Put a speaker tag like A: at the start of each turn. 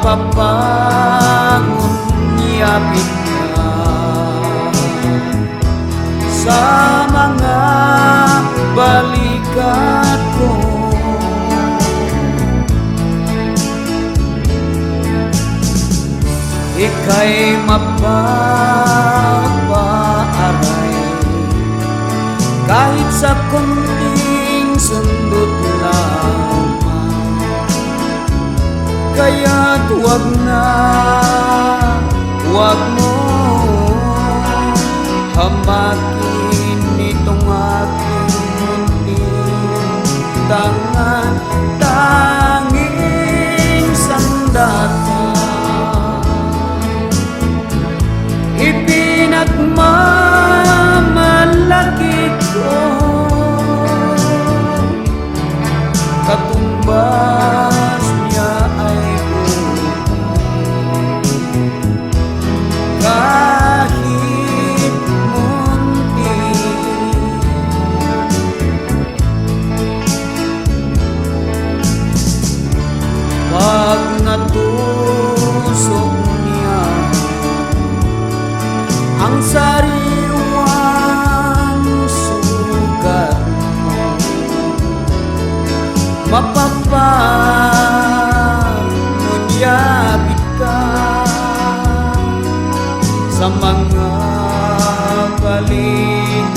A: mapapangunyapit ka sa mga balikat ko. Ika'y mapapaaray kahit sa kunting sundot lamang. Kaya't huwag mo hamakin itong aking munting tangan, tanging sandata ipinagmamalaki ko, katumbas niya ay kahit munti. Pag natusok niya ang sariwang sugat mo, mapapangunyapit ka sa mga balikat